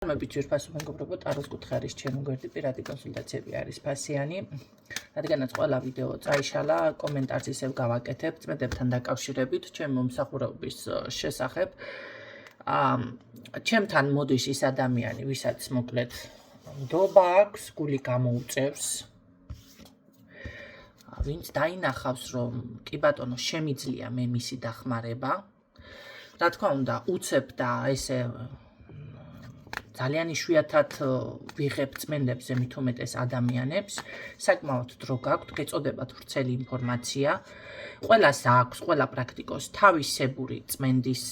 მებით ვირფასო მეგობრებო, ტაროს კუთხე არის ჩემი გვერდი, პირადი კონსულტაციები არის ფასიანი. რადგანაც ყველა ვიდეო წაიშალა, კომენტარს ისევ გავაკეთებ წმედებთან დაკავშირებით, ჩემი მომსახურების შესახებ. ჩემთან მოდის ის ადამიანი, ვისაც მოკლედ ნდობა აქვს, გული გამოუწევს. ვინც დაინახავს, რომ კი ბატონო, შემიძლია მე მისი დახმარება. რა თქმა უნდა, უცებ და ესე ძალიან იშვიათად ვიღებ წმენდებზე მით უმეტეს ადამიანებს, საკმაოდ დრო გაქვთ, გეწოდებათ ვრცელი ინფორმაცია. ყველას აქვს, ყველა პრაქტიკოს თავისებური წმენდის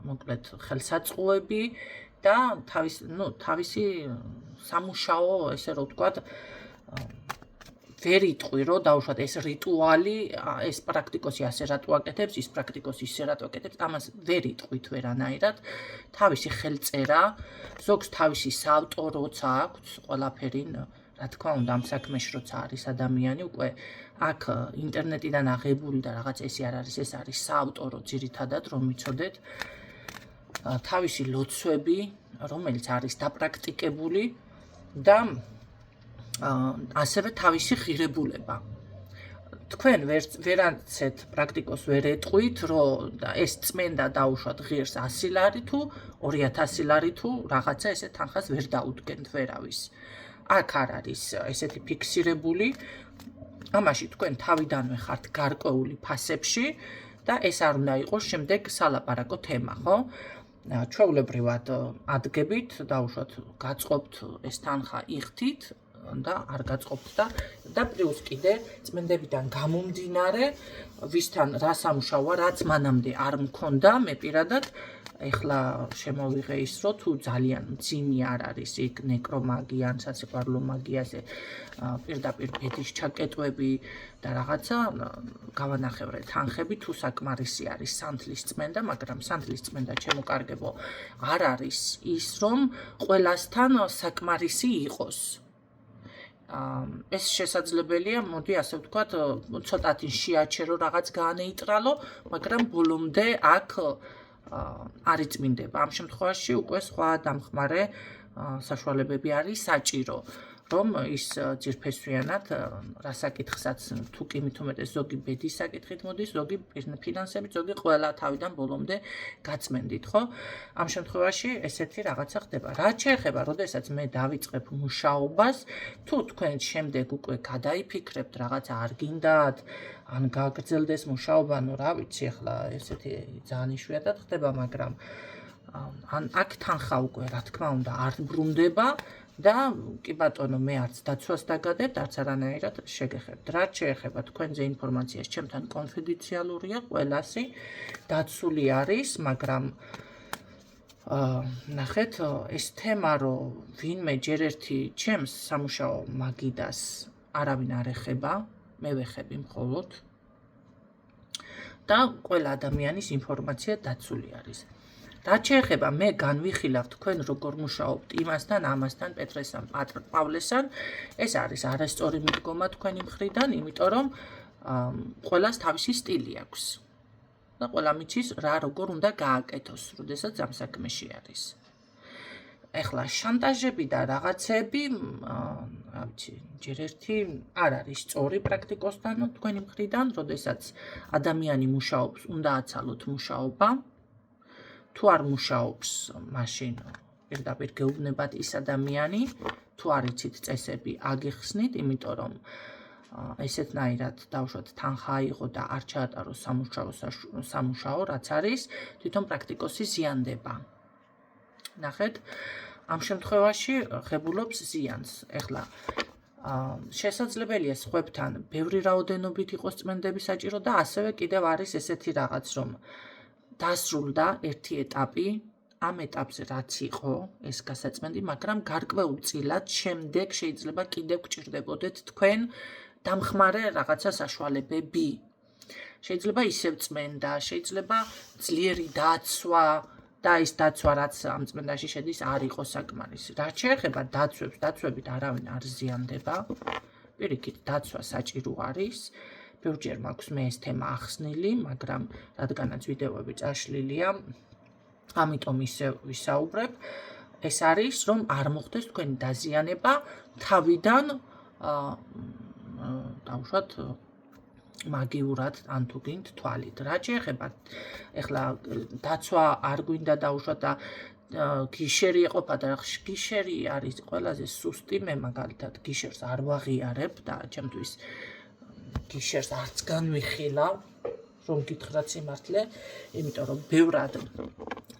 მოკლედ ხელსაწყოები და თავისი სამუშაო, ესე რომ ვთქვათ, ვერ იტყვი, რომ დაუშვათ ეს რიტუალი, ეს პრაქტიკოსი ასე რატო აკეთებს, ის პრაქტიკოსი ისე რატო აკეთებს, ამას ვერ იტყვით ვერანაირად. თავისი ხელწერა, ზოგს თავისი საავტოროც აქვს, ყველაფერი, რა თქმა უნდა, ამ საქმეში როცა არის ადამიანი, უკვე აქ ინტერნეტიდან აღებული და რაღაც ესე არ არის, ეს არის საავტორო ძირითადად, რომ მიცოდეთ. თავისი ლოცვები, რომელიც არის დაპრაქტიკებული და ასევე თავისი ღირებულება. თქვენ ვერაცეთ პრაქტიკოს ვერ ეტყვით, რომ ეს წმენდა დაუშვათ ღირს 100 ლარი თუ 2000 ლარი თუ რაღაცა ესე თანხას ვერ დაუდგენთ ვერავის. აქ არ არის ესეთი ფიქსირებული. ამაში თქვენ თავიდანვე ხართ გარკვეული ფასებში და ეს არ უნდა იყოს შემდეგ სალაპარაკო თემა, ხო? ჩვეულებრივად ადგებით, დაუშვათ გაწყობთ ეს თანხა იხთით და არ გაწყობთ და პლუს კიდე წმენდებიდან გამომდინარე, ვისთან რა სამუშაოა, რაც მანამდე არ მქონდა, მე პირადად ეხლა შემოვიღე ის, რომ თუ ძალიან მძიმე არ არის იქ ნეკრომაგია, ან სასიყვარულო მაგიაზე პირდაპირ ბედის ჩაკეტვები და რაღაცა გავანახევრე თანხები, თუ საკმარისი არის სანთლის წმენდა, მაგრამ სანთლის წმენდა ჩემოკარგებო არ არის ის, რომ ყველასთან საკმარისი იყოს. ეს შესაძლებელია, მოდი ასე ვთქვათ, ცოტათი შეაჩერო რაღაც გაანეიტრალო, მაგრამ ბოლომდე აქ არ იწმინდება. ამ შემთხვევაში უკვე სხვა დამხმარე საშუალებები არის საჭირო, რომ ის ძირფესვიანად რა საკითხსაც თუ კი მით უმეტეს ზოგი ბედის საკითხით მოდის, ზოგი ფინანსებით, ზოგი ყველა თავიდან ბოლომდე გაწმენდით, ხო? ამ შემთხვევაში ესეთი რაღაცა ხდება. რაც შეეხება, როდესაც მე დავიწყებ მუშაობას, თუ თქვენ შემდეგ უკვე გადაიფიქრებთ რაღაცა არ გინდათ, ან გაგრძელდეს მუშაობა, რა ვიცი, ახლა ესეთი ძალიან იშვიათად ხდება, მაგრამ ან აქ თანხა უკვე რა თქმა უნდა არ ბრუნდება და კი ბატონო, მე არც დაცვას დაგადებთ, არც არანაირად შეგეხებთ. რაც შეეხება თქვენზე ინფორმაციას, ჩემთან კონფიდენციალურია, ყველასი დაცული არის, მაგრამ ნახეთ, ეს თემა, რომ ვინმე ჯერ ერთი ჩემს სამუშაო მაგიდას არავინ არ ეხება, მე ვეხები მხოლოდ და ყველა ადამიანის ინფორმაცია დაცული არის. რაც შეეხება, მე განვიხილავ თქვენ როგორ მუშაობთ იმასთან, ამასთან, პეტრესთან, პავლესთან, ეს არის არასწორი მიდგომა თქვენი მხრიდან, იმიტომ რომ ყველას თავისი სტილი აქვს. და ყველა მიცის რა როგორ უნდა გააკეთოს, როდესაც ამ საქმეში არის. ეხლა შანტაჟები და რაღაცები, რა ვიცი, ჯერ ერთი არ არის სწორი პრაქტიკოსთან თქვენი მხრიდან, როდესაც ადამიანი მუშაობს, უნდა აცალოთ მუშაობა. თუ არ მუშაობს, მაშინ პირდაპირ გეუბნებათ ის ადამიანი, თუ არ იცით წესები, აგიხსნით, იმიტომ რომ ესეთნაირად დავუშვათ თანხა აიღო და არ ჩაატარო სამუშაო, რაც არის, თვითონ პრაქტიკოსი ზიანდება. ნახეთ, ამ შემთხვევაში ღებულობს ზიანს. ეხლა შესაძლებელია სხვებთან ბევრი რაოდენობით იყოს წმენდები საჭირო და ასევე კიდევ არის ესეთი რაღაც, რომ დასრულდა ერთი ეტაპი, ამ ეტაპზე რაც იყო ეს გასაწმენდი, მაგრამ გარკვეულწილად შემდეგ შეიძლება კიდევ გჭირდებოდეთ თქვენ დამხმარე რაღაცა საშუალებები. შეიძლება ისევ წმენდა, შეიძლება ძლიერი დაცვა და ის დაცვა, რაც ამ წმენდაში შედის, არ იყოს საკმარისი. რაც შეეხება დაცვებს, დაცვებით არავინ არ ზიანდება. პირიქით, დაცვა საჭირო არის. ბევრჯერ მაქვს მე ეს თემა ახსნილი, მაგრამ რადგანაც ვიდეოები წაშლილია, ამიტომ ისე ვისაუბრებ. ეს არის რომ არ მოხდეს თქვენი დაზიანება თავიდან დავუშვათ მაგიურად ან თუ გინდ თვალით. რა შეეხება ეხლა დაცვა არ გვინდა დავუშვათ და გიშერი ეყოფა და გიშერი არის ყველაზე სუსტი, მე მაგალითად გიშერს არ ვაღიარებ და ჩემთვის გიშერს არც განვიხილავ, რომ გითხრათ სიმართლე, იმიტომ რომ ბევრად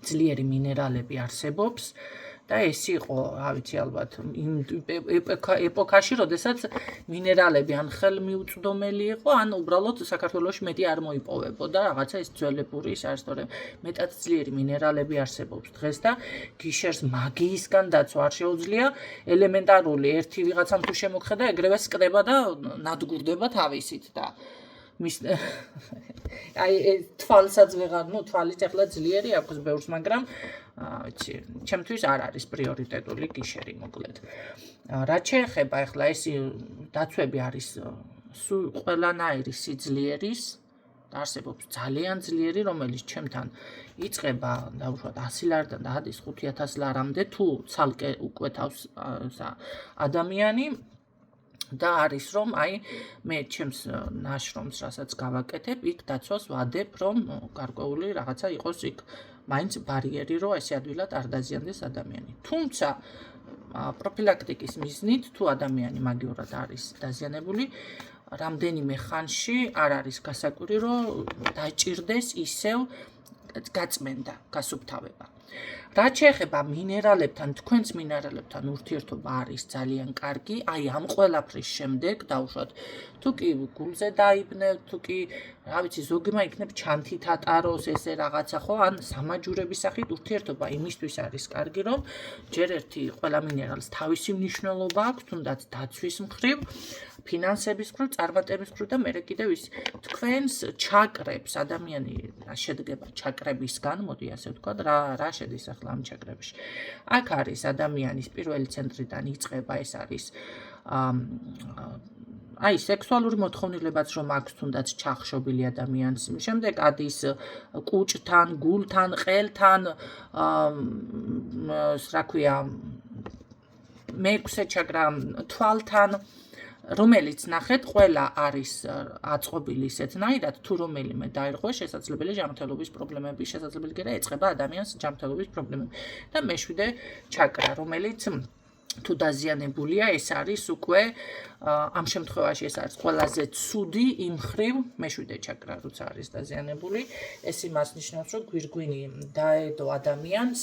ძლიერი მინერალები არსებობს და ეს იყო, რა ვიცი, ალბათ იმ ეპოქაში, როდესაც მინერალები ან ხელმიუწვდომელი იყო, ან უბრალოდ საქართველოში მეტი არ მოიპოვებოდა, რაღაცა ეს ძველებური ის არის, თორემ მეტად ძლიერი მინერალები არსებობს დღეს და გიშერს მაგიისგან დაცვა არ შეუძლია, ელემენტარული ერთი ვიღაცამ თუ შემოგხედა, ეგრევე სკდება და ნადგურდება თავისით და აი თვალსაც ვეღარ, თვალით ახლა ძლიერი აქვს ბევრს, მაგრამ ვიცი, ჩემთვის არ არის პრიორიტეტული გიშერი მოკლედ. რაც შეეხება ახლა ეს დაცვები არის ყველანაირი სიძლიერის და არსებობს ძალიან ძლიერი, რომელიც ჩემთან იწყება დავუშვათ 100 ლარიდან და ადის 5000 ლარამდე თუ ცალკე უკვეთავს ადამიანი და არის რომ აი მე ჩემს ნაშრომს რასაც გავაკეთებ, იქ დაცვას ვადებ, რომ გარკვეული რაღაცა იყოს იქ მაინც ბარიერი, რომ ესე ადვილად არ დაზიანდეს ადამიანი. თუმცა პროფილაქტიკის მიზნით თუ ადამიანი მაგიურად არის დაზიანებული, რამდენიმე ხანში არ არის გასაკვირი, რომ დაჭირდეს ისევ გაწმენდა, გასუფთავება. რაც შეეხება მინერალებთან, თქვენს მინერალებთან ურთიერთობა არის ძალიან კარგი, აი ამ ყველაფრის შემდეგ დავუშვათ, თუ კი გულზე დაიბნევ, თუ კი, რა ვიცი, ზოგმა იქნებ ჩანთით ატაროს ესე რაღაცა ხო, ან სამაჯურების სახით ურთიერთობა იმისთვის არის კარგი, რომ ჯერ ერთი ყველა მინერალს თავისი მნიშვნელობა აქვს, თუნდაც დაცვის მხრივ, ფინანსების მხრივ, წარმატების მხრივ და მერე კიდევ ის თქვენს ჩაკრებს ადამიანი შედგება ჩაკრებისგან, მოდი ასე ვთქვა, რა შედის ახლა ამ ჩაკრებში. აქ არის ადამიანის პირველი ცენტრიდან იწყება, ეს არის აი სექსუალური მოთხოვნილებაც რომ აქვს თუნდაც ჩახშობილი ადამიანს, შემდეგ ადის კუჭთან, გულთან, ყელთან, რა ქვია, მეექვსე ჩაკრა თვალთან, რომელიც ნახეთ, ყველა არის აწყობილი ისეთნაირად, თუ რომელიმე დაირღვა შესაძლებელი ჯანმრთელობის პრობლემები, შესაძლებელი კი არა ეწყება ადამიანს ჯანმრთელობის პრობლემები. და მეშვიდე ჩაკრა, რომელიც თუ დაზიანებულია, ეს არის უკვე ამ შემთხვევაში ეს არის ყველაზე ცუდი იმ მხრივ, მეშვიდე ჩაკრა როცა არის დაზიანებული, ეს იმას ნიშნავს, რომ გვირგვინი დაედო ადამიანს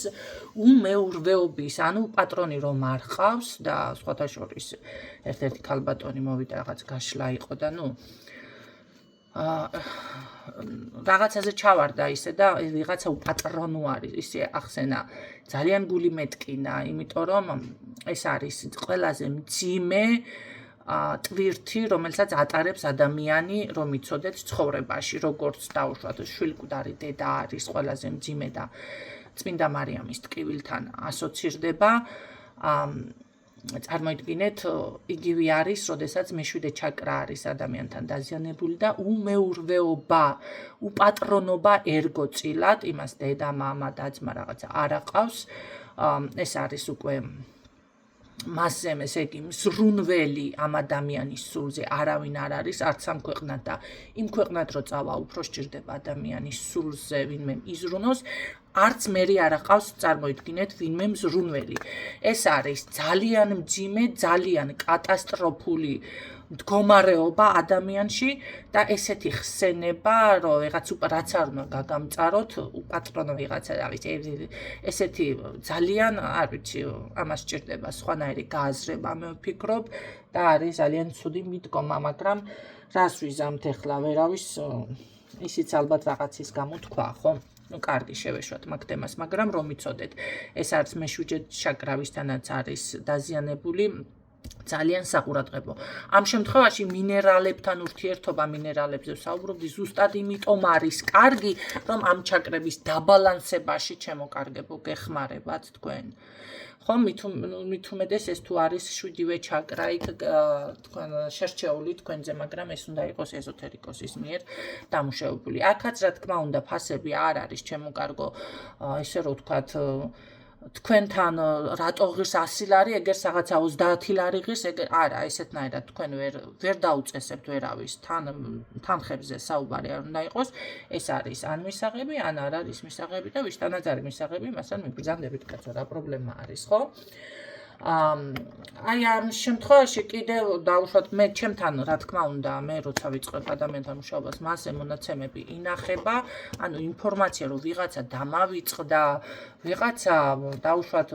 უმეურვეობის, ანუ პატრონი რომ არ ყავს და სხვათა შორის ერთ-ერთი ქალბატონი მოვიდა რაღაც გაშლა იყო და რაღაცაზე ჩავარდა ისე და ვიღაცა უპატრონო არის, ისე ახსენა ძალიან გული მეტკინა, იმიტომ რომ ეს არის ყველაზე მძიმე ტვირთი, რომელსაც ატარებს ადამიანი, რომ იცოდეთ ცხოვრებაში, როგორც დავუშვათ, შვილკვდარი დედა არის ყველაზე მძიმე და წმინდა მარიამის ტკივილთან ასოცირდება. წარმოიდგინეთ, იგივე არის, როდესაც მეშვიდე ჩაკრა არის ადამიანთან დაზიანებული და უმეურვეობა, უპატრონობა ერგოწილად, იმას დედა, მამა, და-ძმა რაღაცა არ აყავს. ეს არის უკვე მასზე ესე იგი მზრუნველი ამ ადამიანის სულზე არავინ არ არის, არც ამ ქვეყნად და იმ ქვეყნად რო წავა, უფრო სჭირდება ადამიანის სულზე ვინმე იზრუნოს, არც მერი არ აყავს, წარმოიდგინეთ, ვინმე მზრუნველი. ეს არის ძალიან მძიმე, ძალიან კატასტროფული მდგომარეობა ადამიანში და ესეთი ხსენება, რომ ვიღაც რაც არ უნდა გაგამწაროთ, უპატრონო ვიღაცა, რა ვიცი, ესეთი ძალიან, არ ვიცი, ამას სჭირდება სხვანაირი გააზრება, მე ვფიქრობ და არის ძალიან ცუდი მიდგომა, მაგრამ რას ვიზამთ ახლა, ვერავის ისიც ალბათ რაღაცის გამო თქვა, ხო? კარგი შევეშვათ მაგ თემას, მაგრამ რომ იცოდეთ, ეს არის მეშვიდე ჩაკრავისთანაც არის დაზიანებული ძალიან საყურადღებო. ამ შემთხვევაში მინერალებთან ურთიერთობა, მინერალებზე ვსაუბრობდი, ზუსტად იმიტომ არის კარგი, რომ ამ ჩაკრების დაბალანსებაში ჩემოკარგებო გეხმარებათ თქვენ. ხო, მით უმეტეს ეს თუ არის 7-ვე ჩაკრა იქ თქვენ შერჩეული თქვენზე, მაგრამ ეს უნდა იყოს ეზოთერიკოსის მიერ დამუშავებული. აქაც რა თქმა უნდა ფასები არ არის ჩემო კარგო, ესე რომ ვთქვათ, თქვენთან რატო ღირს 100 ლარი, ეგერ რაღაცა 30 ლარი ღირს, ეგერ არა, ესეთნაირად თქვენ ვერ დაუწესებთ ვერავის, თანხებზე საუბარი არ უნდა იყოს, ეს არის ან მისაღები, ან არ არის მისაღები და ვისთანაც არის მისაღები, მასთან მიბრძანდებით კაცო, რა პრობლემა არის, ხო? აი ამ შემთხვევაში კიდევ დავუშვათ მე ჩემთან რა თქმა უნდა მე როცა ვიწყებ ადამიანთან მუშაობას მასე მონაცემები ინახება ანუ ინფორმაცია რომ ვიღაცა დამავიწყდა ვიღაცა დავუშვათ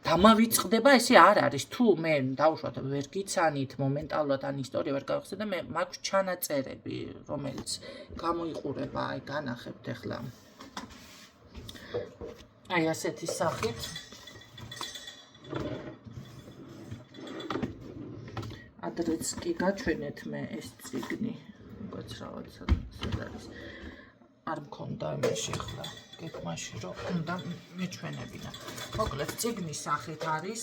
დამავიწყდება ესე არ არის თუ მე დავუშვათ ვერ გიცანით მომენტალურად ან ისტორია ვერ გავხსენე და მე მაქვს ჩანაწერები რომელიც გამოიყურება აი განახებთ ახლა აი ასეთი სახით ადრეც კი გაჩვენეთ მე ეს წიგნი, როგორც რაღაცა სად არის. არ მქონდა იმაში ახლა გეკმაში რომ უნდა მეჩვენებინა. მოკლედ წიგნის სახით არის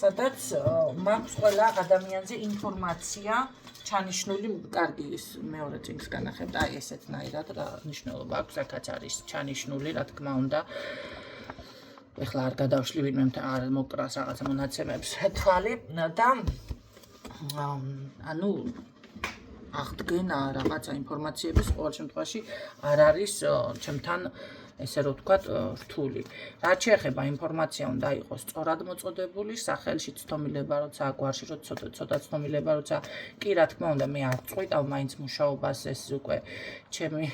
სადაც მაქვს ყველა ადამიანზე ინფორმაცია ჩანიშნული კარგი ის მეორე წიგნს განახებთ აი ესეთნაირად რა ნიშნულობა აქვს აქაც არის ჩანიშნული რა თქმა უნდა ეხლა არ გადავშლი ვინმე არ მოკრას რაღაცა მონაცემებს თვალი და ანუ აღდგენა რაღაცა ინფორმაციების ყოველ შემთხვევაში არ არის ჩემთან ესე რომ ვთქვათ რთული. რაც შეეხება ინფორმაცია უნდა იყოს სწორად მოწოდებული, სახელში ცდომილება როცა გვარში ცოტა ცდომილება როცა კი რა თქმა უნდა მე არ წყვიტავ მაინც მუშაობას ეს უკვე ჩემი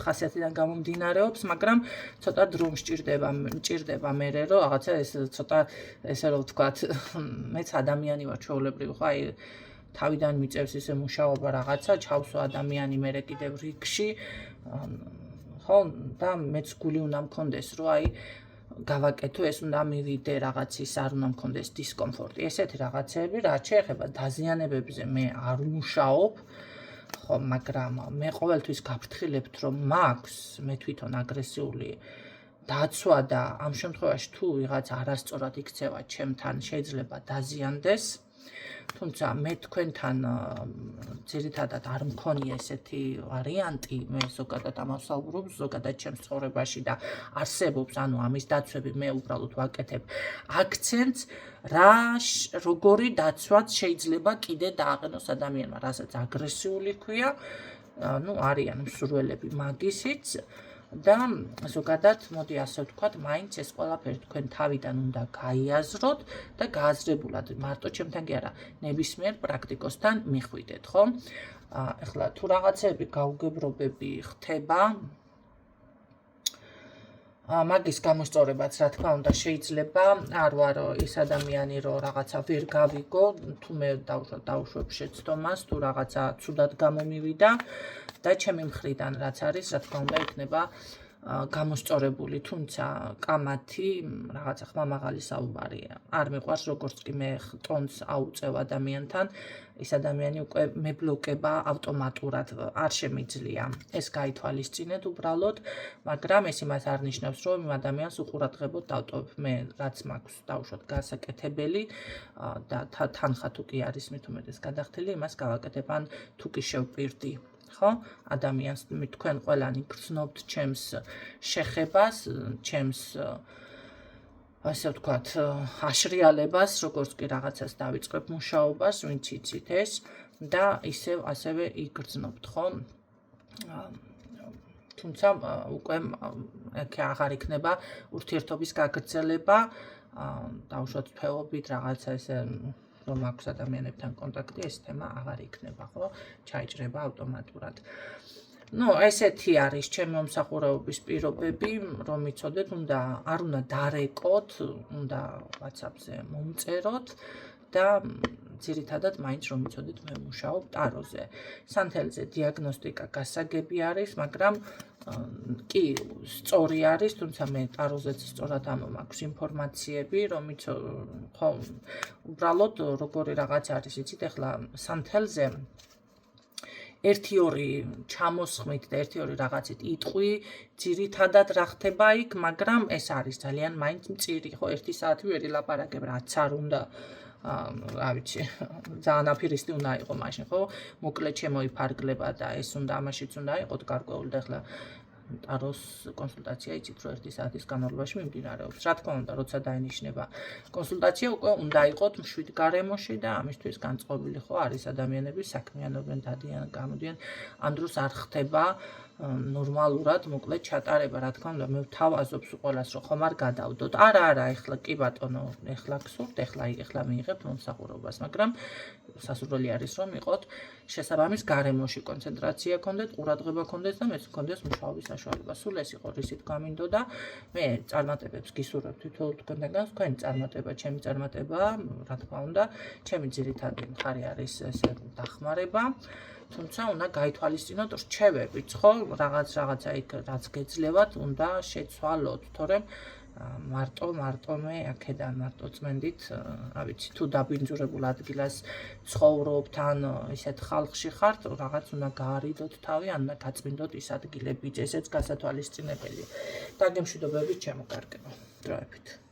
ხასიათიდან გამომდინარეობს, მაგრამ ცოტა დრო მჭირდება მე რომ რაღაცა ეს ცოტა ესე რომ ვთქვათ მეც ადამიანი ვარ ჩვეულებრივ ხო აი თავიდან მიწევს ესე მუშაობა რაღაცა ჩავსვა ადამიანი მე კიდევ რიგში ხო და მეც გული უნდა მქონდეს რომ აი გავაკეთო ეს უნდა მივიდე რაღაცის არ უნდა მქონდეს დისკომფორტი ესეთი რაღაცები რაც შეეხება დაზიანებებზე მე არ მუშაობ ხო მაგრამ მე ყოველთვის გაფრთხილებთ რომ მაქვს მე თვითონ აგრესიული დაცვა და ამ შემთხვევაში თუ ვიღაც არასწორად იქცევა ჩემთან შეიძლება დაზიანდეს თუმცა მე თქვენთან ძირითადად არ მქონია ესეთი ვარიანტი მე ზოგადად ამას ვსაუბრობ ზოგადად ჩემს ცხოვრებაში და არსებობს ანუ ამის დაცვები მე უბრალოდ ვაკეთებ აქცენტს როგორი დაცვაც შეიძლება კიდე დააყენოს ადამიანმა რასაც აგრესიული ქვია ну არიან მსურველები მაგისიც და ზოგადად მოდი ასე ვთქვათ მაინც ეს ყველაფერი თქვენ თავიდან უნდა გაიაზროთ და გააზრებულად მარტო ჩემთან კი არა ნებისმიერ პრაქტიკოსთან მიხვიდეთ ხო ახლა თუ რაღაცები გაუგებრობები ხდება მაგის გამოსწორებაც რა თქმა უნდა შეიძლება არ ვარ ის ადამიანი რომ რაღაცა ვერ გავიგო თუ მე დავუშვებ შეცდომას თუ რაღაცა ცუდად გამომივიდა და ჩემი მხრიდან რაც არის რა თქმა უნდა იქნება გამოსწორებული თუმცა კამათი რაღაცა ხმამაღალი საუბარია არ მიყვარს როგორც კი მე ტონს აუწევ ადამიანთან ეს ადამიანი უკვე მებლოკება ავტომატურად არ შემიძლია ეს გაითვალისწინეთ უბრალოდ მაგრამ ეს იმას არ ნიშნავს რომ იმ ადამიანს უყურადღებოდ დავტოვებ მე რაც მაქვს დავუშვათ გასაკეთებელი და თანხა თუ კი არის მით უმეტეს გადახდილი იმას გავაკეთებ ან თუ კი შევპირდი ხო ადამიანს თქვენ ყველანი გრძნობთ ჩემს შეხებას ჩემს ასე ვთქვათ აშრიალებას როგორც კი რაღაცას დავიწყებ მუშაობას ვინც იცით ეს და ასევე იგრძნობთ ხო თუმცა უკვე აქ აღარ იქნება ურთიერთობის გაგრძელება დავუშვათ თვეობით რაღაცა ესე რომ აქვს ადამიანებთან კონტაქტი ეს თემა აღარ იქნება ხო ჩაიჭრება ავტომატურად ну ესეთი არის ჩემი მომსახურების პირობები რომ იცოდეთ არ უნდა დარეკოთ უნდა WhatsApp-ზე მომწეროთ და ძირითადად მაინც რომ იცოდეთ მე მუშაობ ტაროზე სანთელზე დიაგნოსტიკა გასაგები არის მაგრამ კი სწორი არის თუმცა მე ტაროზეც სწორად მაქვს ინფორმაციები რომ ხო უბრალოდ როგორი რაღაც არის იცით ახლა სანთელზე 1-2 ჩამოსხმით და 1-2 რაღაცით იტყვი ძირითადად რა ხდება იქ მაგრამ ეს არის ძალიან მაინც მწირი ხო 1 საათი ვერ ილაპარაკებ რაც არ უნდა რა ვიცი ძალიან აფირისტი უნდა იყო მაშინ ხო მოკლედ შემოიფარგლება და ეს უნდა ამაშიც უნდა იყოთ გარკვეული და ახლა ტაროს კონსულტაცია იცით რომ 1 საათის განმავლობაში მიმდინარეობს. Რა თქმა უნდა, როცა დაინიშნება კონსულტაცია, უკვე უნდა იყოთ მშვიდ გარემოში და ამისთვის განწყობილი ხო არის ადამიანები, საქმიანობენ, დადიან, გამოდიან. ამ დროს არ ხდება ნორმალურად მოკლედ ჩატარება, რა თქმა უნდა, მე ვთავაზობს ყველას რომ ხომ არ გადავდოთ. არა, ეხლა კი ბატონო, ეხლა გსურთ, ეხლა მიიღებთ მომსახურებას, მაგრამ სასურველი არის რომ იყოთ შესაბამის გარემოში, კონცენტრაცია გქონდეთ, ყურადღება გქონდეთ და მეც გქონდეს მუშაობის საშუალება. სულ ეს იყო რისით გამინდოდა. მე წარმატებებს გისურვებ თითოეულ თქვენგანს, თქვენი წარმატება, ჩემი წარმატება, რა თქმა უნდა, ჩემი ძირითადი მხარე არის ესე დახმარება. თუმცა უნდა გაითვალისწინოთ რჩევებიც, ხო? რაღაცა იქ რაც გეძლევათ, უნდა შეცვალოთ, თორემ მარტო მე აქედან მარტო წმენდით, რა ვიცი, თუ დაბინძურებულ ადგილას ცხოვრობთ, ან ისეთ ხალხში ხართ, რაღაც უნდა გაარიდოთ თავი, ან უნდა გაწმინდოთ ის ადგილებიც, ესეც გასათვალისწინებელია. დაგემშვიდობებით ჩემო კარგებო, დროებით.